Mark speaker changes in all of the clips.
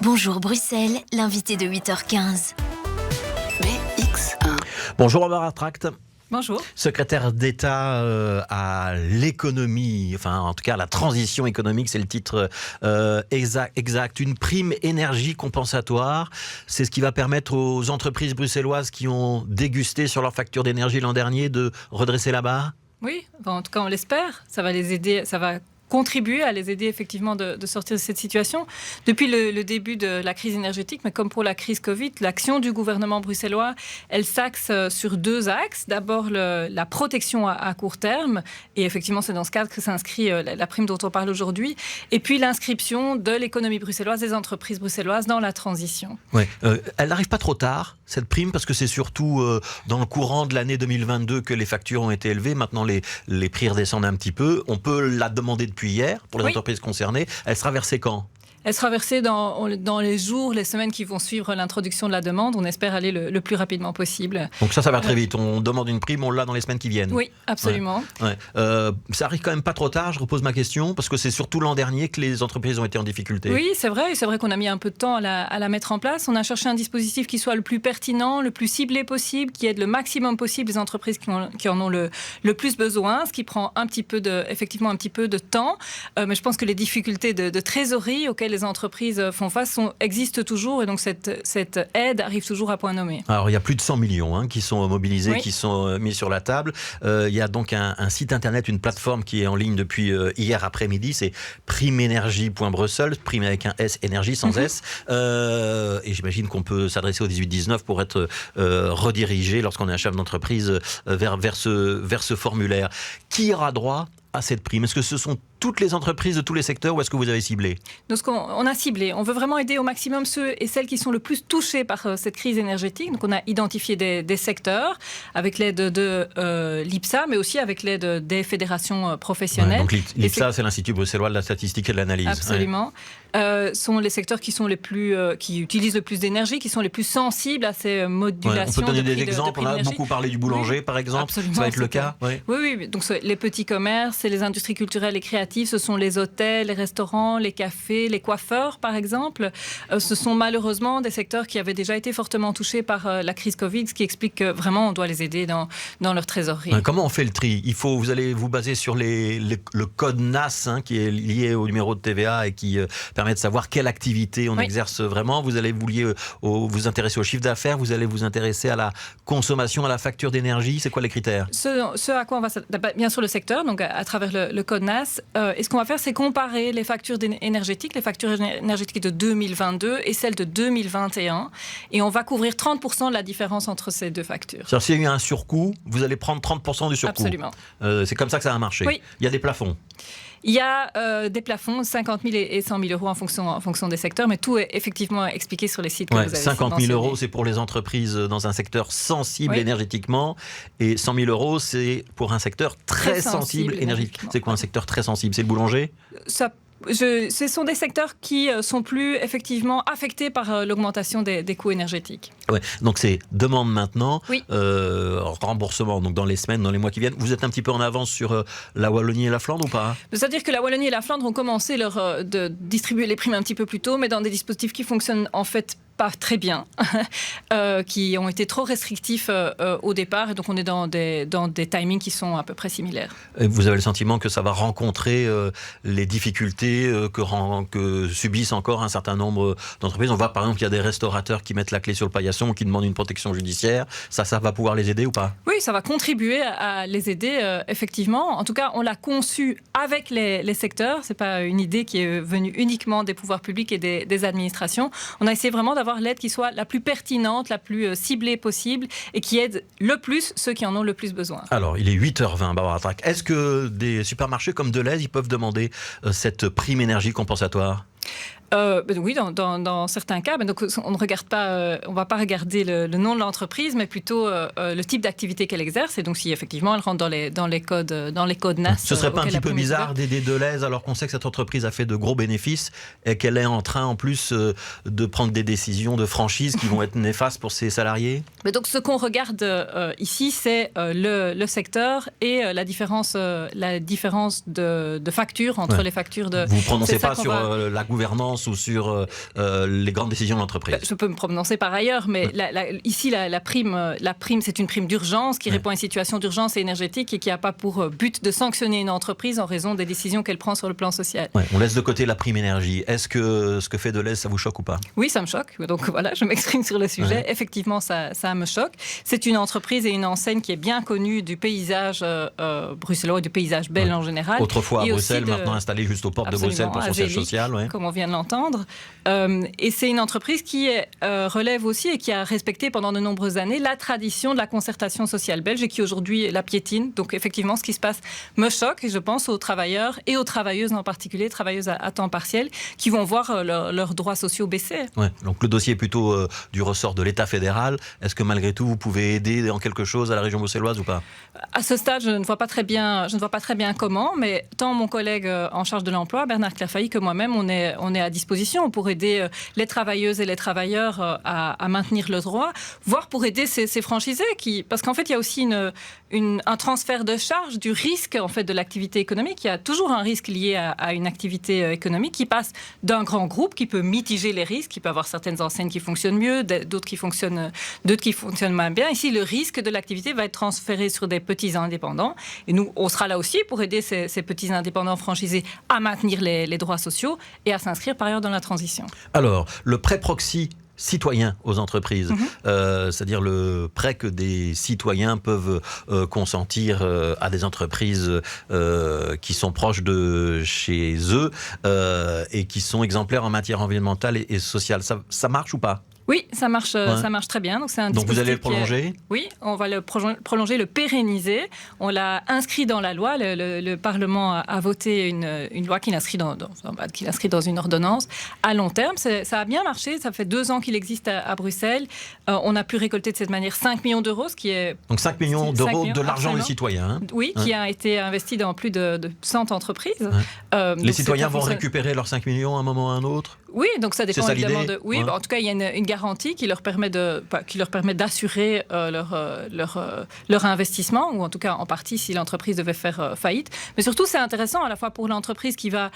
Speaker 1: Bonjour Bruxelles, l'invité de 8h15.
Speaker 2: BX1.
Speaker 3: Bonjour Barbara Tract.
Speaker 4: Bonjour.
Speaker 3: Secrétaire d'État à l'économie, enfin en tout cas à la transition économique, c'est le titre exact. Une prime énergie compensatoire, c'est ce qui va permettre aux entreprises bruxelloises qui ont dégusté sur leur facture d'énergie l'an dernier de redresser la barre.
Speaker 4: Oui, en tout cas on l'espère, ça va les aider, ça va contribuer à les aider effectivement de sortir de cette situation. Depuis le début de la crise énergétique, mais comme pour la crise Covid, l'action du gouvernement bruxellois, elle s'axe sur deux axes. D'abord, la protection à court terme, et effectivement c'est dans ce cadre que s'inscrit la prime dont on parle aujourd'hui, et puis l'inscription de l'économie bruxelloise, des entreprises bruxelloises dans la transition.
Speaker 3: Ouais. Elle n'arrive pas trop tard, cette prime, parce que c'est surtout dans le courant de l'année 2022 que les factures ont été élevées. Maintenant, les prix redescendent un petit peu. On peut la demander depuis hier pour les entreprises concernées. Elle sera versée quand ?
Speaker 4: Elle sera versée dans les jours, les semaines qui vont suivre l'introduction de la demande. On espère aller le plus rapidement possible.
Speaker 3: Donc ça va très vite. On demande une prime, on l'a dans les semaines qui viennent.
Speaker 4: Oui, absolument.
Speaker 3: Ouais. Ça arrive quand même pas trop tard, je repose ma question, parce que c'est surtout l'an dernier que les entreprises ont été en difficulté.
Speaker 4: Oui, c'est vrai qu'on a mis un peu de temps à la mettre en place. On a cherché un dispositif qui soit le plus pertinent, le plus ciblé possible, qui aide le maximum possible les entreprises qui en ont le plus besoin, ce qui prend effectivement un petit peu de temps. Mais je pense que les difficultés de trésorerie auxquelles les entreprises font face existent toujours, et donc cette aide arrive toujours à point nommé.
Speaker 3: Alors il y a plus de 100 millions qui sont mobilisés, qui sont mis sur la table. Il y a donc un site internet, une plateforme qui est en ligne depuis hier après-midi, c'est primeenergie.brussels, prime avec un S, énergie sans S. Et j'imagine qu'on peut s'adresser au 18-19 pour être redirigé lorsqu'on est un chef d'entreprise vers ce formulaire. Qui aura droit à cette prime? Est-ce que ce sont toutes les entreprises de tous les secteurs ou est-ce que vous avez ciblé?
Speaker 4: Donc, on a ciblé. On veut vraiment aider au maximum ceux et celles qui sont le plus touchés par cette crise énergétique. Donc, on a identifié des secteurs avec l'aide de l'IPSA, mais aussi avec l'aide des fédérations professionnelles.
Speaker 3: Donc, l'IPSA, c'est l'Institut bruxellois de la statistique et de l'analyse.
Speaker 4: Absolument. Sont les secteurs qui sont qui utilisent le plus d'énergie, qui sont les plus sensibles à ces modulations.
Speaker 3: On peut donner des exemples. On a beaucoup parlé du boulanger, par exemple.
Speaker 4: Absolument,
Speaker 3: ça va être le cas.
Speaker 4: Oui. Donc, les petits commerces, c'est les industries culturelles et créatives. Ce sont les hôtels, les restaurants, les cafés, les coiffeurs, par exemple. Ce sont malheureusement des secteurs qui avaient déjà été fortement touchés par la crise Covid, ce qui explique que vraiment on doit les aider dans leur trésorerie.
Speaker 3: Comment on fait le tri? Vous allez vous baser sur le code NAS qui est lié au numéro de TVA et qui permet de savoir quelle activité on exerce vraiment. Vous allez vous intéresser au chiffre d'affaires, vous allez vous intéresser à la consommation, à la facture d'énergie. C'est quoi les critères?
Speaker 4: Ce à quoi on va bien sûr le secteur, donc à travers le code NAS. Et ce qu'on va faire, c'est comparer les factures énergétiques de 2022 et celles de 2021. Et on va couvrir 30% de la différence entre ces deux factures.
Speaker 3: C'est-à-dire, s'il y a eu un surcoût, vous allez prendre 30% du surcoût.
Speaker 4: Absolument.
Speaker 3: C'est comme ça que ça va marcher.
Speaker 4: Oui.
Speaker 3: Il y a des plafonds.
Speaker 4: Il y a des plafonds, 50 000 et 100 000 euros en fonction des secteurs, mais tout est effectivement expliqué sur les sites que vous avez
Speaker 3: 50 000 euros, c'est pour les entreprises dans un secteur sensible énergétiquement, et 100 000 euros, c'est pour un secteur très sensible énergétiquement. C'est quoi un secteur très sensible? C'est le boulanger?
Speaker 4: Ce sont des secteurs qui sont plus effectivement affectés par l'augmentation des coûts énergétiques.
Speaker 3: Ouais, donc c'est demande maintenant, remboursement donc dans les semaines, dans les mois qui viennent. Vous êtes un petit peu en avance sur la Wallonie et la Flandre ou pas?
Speaker 4: C'est-à-dire que la Wallonie et la Flandre ont commencé de distribuer les primes un petit peu plus tôt, mais dans des dispositifs qui fonctionnent en fait pas très bien, qui ont été trop restrictifs au départ, et donc on est dans des timings qui sont à peu près similaires.
Speaker 3: Et vous avez le sentiment que ça va rencontrer les difficultés que subissent encore un certain nombre d'entreprises? On voit par exemple qu'il y a des restaurateurs qui mettent la clé sur le paillasson, qui demandent une protection judiciaire. Ça va pouvoir les aider ou pas?
Speaker 4: Oui, ça va contribuer à les aider, effectivement. En tout cas, on l'a conçu avec les secteurs. C'est pas une idée qui est venue uniquement des pouvoirs publics et des administrations. On a essayé vraiment d'avoir l'aide qui soit la plus pertinente, la plus ciblée possible et qui aide le plus ceux qui en ont le plus besoin.
Speaker 3: Alors, il est 8h20, Barbara Tract. Est-ce que des supermarchés comme Delhaize, ils peuvent demander cette prime énergie compensatoire?
Speaker 4: Oui, dans certains cas. Donc, on ne regarde pas, on va pas regarder le nom de l'entreprise, mais plutôt le type d'activité qu'elle exerce. Et donc, si effectivement elle rentre dans les codes NAS.
Speaker 3: Ce serait pas un petit peu bizarre d'aider Delhaize alors qu'on sait que cette entreprise a fait de gros bénéfices et qu'elle est en train en plus de prendre des décisions de franchise qui vont être néfastes pour ses salariés?
Speaker 4: Mais donc, ce qu'on regarde ici, c'est le secteur et la différence de facture entre les factures de.
Speaker 3: Vous ne prononcez pas sur la gouvernance finance ou sur les grandes décisions de l'entreprise.
Speaker 4: Je peux me prononcer par ailleurs, mais ici, la prime, c'est une prime d'urgence qui répond à une situation d'urgence et énergétique et qui n'a pas pour but de sanctionner une entreprise en raison des décisions qu'elle prend sur le plan social.
Speaker 3: Ouais, on laisse de côté la prime énergie. Est-ce que ce que fait Deleuze, ça vous choque ou pas?
Speaker 4: Oui, ça me choque. Donc voilà, je m'exprime sur le sujet. Effectivement, ça me choque. C'est une entreprise et une enseigne qui est bien connue du paysage bruxellois et du paysage belge en général.
Speaker 3: Autrefois à Bruxelles, maintenant installée juste aux portes de Bruxelles pour son siège social.
Speaker 4: Comme on vient de l'entendre. Et c'est une entreprise qui relève aussi et qui a respecté pendant de nombreuses années la tradition de la concertation sociale belge et qui aujourd'hui la piétine. Donc effectivement, ce qui se passe me choque et je pense aux travailleurs et aux travailleuses en particulier, travailleuses à temps partiel, qui vont voir leurs droits sociaux baisser.
Speaker 3: Ouais, donc le dossier est plutôt du ressort de l'État fédéral. Est-ce que malgré tout, vous pouvez aider en quelque chose à la région bruxelloise ou pas?
Speaker 4: À ce stade, je ne vois pas très bien comment, mais tant mon collègue en charge de l'emploi, Bernard Clairfailly, que moi-même, on est à disposition pour aider les travailleuses et les travailleurs à maintenir le droit, voire pour aider ces franchisés parce qu'en fait, il y a aussi un transfert de charge du risque en fait de l'activité économique. Il y a toujours un risque lié à une activité économique qui passe d'un grand groupe qui peut mitiger les risques, qui peut avoir certaines enseignes qui fonctionnent mieux, d'autres qui fonctionnent moins bien. Ici, le risque de l'activité va être transféré sur des petits indépendants. Et nous, on sera là aussi pour aider ces petits indépendants franchisés à maintenir les droits sociaux et à s'inscrire par ailleurs dans la transition.
Speaker 3: Alors, le prêt proxy citoyens aux entreprises, c'est-à-dire le prêt que des citoyens peuvent consentir à des entreprises qui sont proches de chez eux et qui sont exemplaires en matière environnementale et sociale. Ça marche ou pas ?
Speaker 4: Oui, ça marche très bien. Donc
Speaker 3: vous allez le prolonger ?
Speaker 4: Oui, on va le prolonger, le pérenniser. On l'a inscrit dans la loi. Le Parlement a voté une loi qui l'inscrit dans une ordonnance à long terme. Ça a bien marché. Ça fait 2 ans qu'il existe à Bruxelles. On a pu récolter de cette manière 5 millions d'euros, ce qui est...
Speaker 3: Donc 5 millions d'euros de l'argent des citoyens.
Speaker 4: Oui, qui a été investi dans plus de 100 entreprises.
Speaker 3: Les citoyens vont récupérer leurs 5 millions à un moment ou à un autre ?
Speaker 4: Oui, donc ça dépend évidemment de... Oui,
Speaker 3: ouais.
Speaker 4: En tout cas, il y a une garantie qui leur permet d'assurer leur investissement, ou en tout cas en partie si l'entreprise devait faire faillite. Mais surtout, c'est intéressant à la fois pour l'entreprise qui va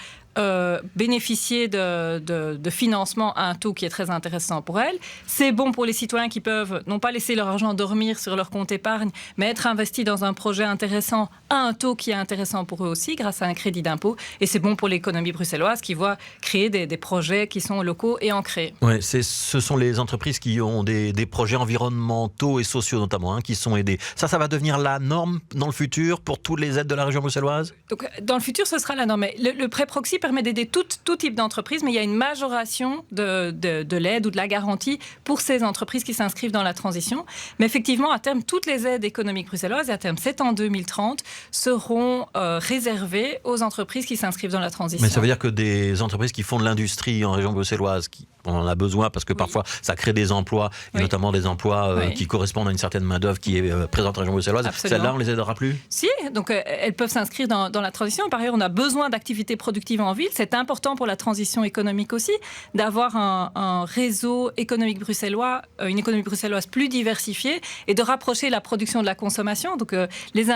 Speaker 4: bénéficier de financement à un taux qui est très intéressant pour elle. C'est bon pour les citoyens qui peuvent non pas laisser leur argent dormir sur leur compte épargne, mais être investis dans un projet intéressant à un taux qui est intéressant pour eux aussi grâce à un crédit d'impôt. Et c'est bon pour l'économie bruxelloise qui voit créer des projets qui sont locaux et ancrés.
Speaker 3: Ouais, ce sont les entreprises qui ont des projets environnementaux et sociaux notamment, qui sont aidés. Ça va devenir la norme dans le futur pour toutes les aides de la région bruxelloise ?
Speaker 4: Donc, dans le futur, ce sera la norme. Le prêt proxy permet d'aider tout type d'entreprise, mais il y a une majoration de l'aide ou de la garantie pour ces entreprises qui s'inscrivent dans la transition. Mais effectivement, à terme, toutes les aides économiques bruxelloises, et à terme, c'est en 2030, seront réservées aux entreprises qui s'inscrivent dans la transition.
Speaker 3: Mais ça veut dire que des entreprises qui font de l'industrie en région bruxelloise, on en a besoin parce que parfois ça crée des emplois, et notamment des emplois qui correspondent à une certaine main-d'œuvre qui est présente en région bruxelloise. Celles-là, on les aidera plus ?
Speaker 4: Si, donc elles peuvent s'inscrire dans la transition. Par ailleurs, on a besoin d'activités productives en ville. C'est important pour la transition économique aussi, d'avoir un réseau économique bruxellois, une économie bruxelloise plus diversifiée et de rapprocher la production de la consommation. Donc les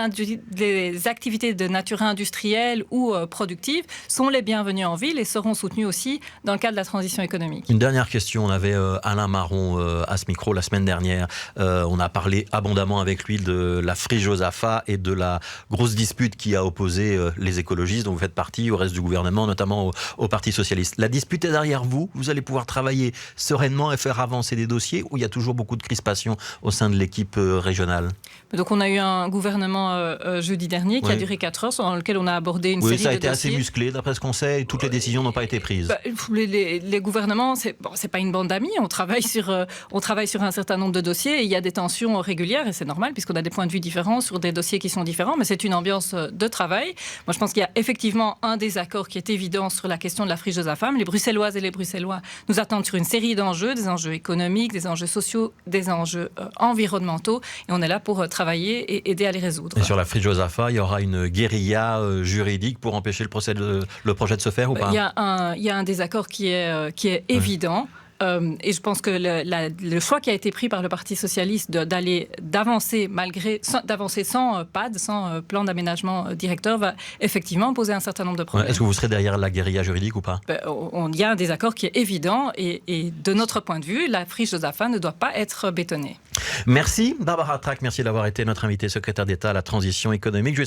Speaker 4: activités de nature industrielle ou productive sont les bienvenues en ville et seront soutenues aussi dans le cadre de la transition économique.
Speaker 3: Une dernière question, on avait Alain Marron à ce micro la semaine dernière. On a parlé abondamment avec lui de la Free Josaphat et de la grosse dispute qui a opposé les écologistes, dont vous faites partie, au reste du gouvernement, notamment au Parti Socialiste. La dispute est derrière vous, vous allez pouvoir travailler sereinement et faire avancer des dossiers, ou il y a toujours beaucoup de crispation au sein de l'équipe régionale ?
Speaker 4: Donc on a eu un gouvernement jeudi dernier qui a duré 4 heures, dans lequel on a abordé une série de dossiers.
Speaker 3: Oui, ça a été assez musclé, d'après ce qu'on sait, et toutes les décisions n'ont pas été prises.
Speaker 4: Les gouvernements, c'est pas une bande d'amis, on travaille sur un certain nombre de dossiers et il y a des tensions régulières et c'est normal puisqu'on a des points de vue différents sur des dossiers qui sont différents, mais c'est une ambiance de travail. Moi, je pense qu'il y a effectivement un désaccord qui est évident sur la question de la Free Josaphat. Les Bruxelloises et les Bruxellois nous attendent sur une série d'enjeux, des enjeux économiques, des enjeux sociaux, des enjeux environnementaux et on est là pour travailler et aider à les résoudre.
Speaker 3: Et sur la Free Josaphat, il y aura une guérilla juridique pour empêcher le projet de se faire ou pas ?
Speaker 4: Il y a un désaccord qui est évident. Et je pense que le choix qui a été pris par le Parti socialiste d'avancer sans PAD, sans plan d'aménagement directeur, va effectivement poser un certain nombre de problèmes.
Speaker 3: Est-ce que vous serez derrière la guérilla juridique ou pas ?
Speaker 4: Il y a un désaccord qui est évident et de notre point de vue, la friche Josaphat ne doit pas être bétonnée.
Speaker 3: Merci Barbara Track, merci d'avoir été notre invitée secrétaire d'État à la transition économique.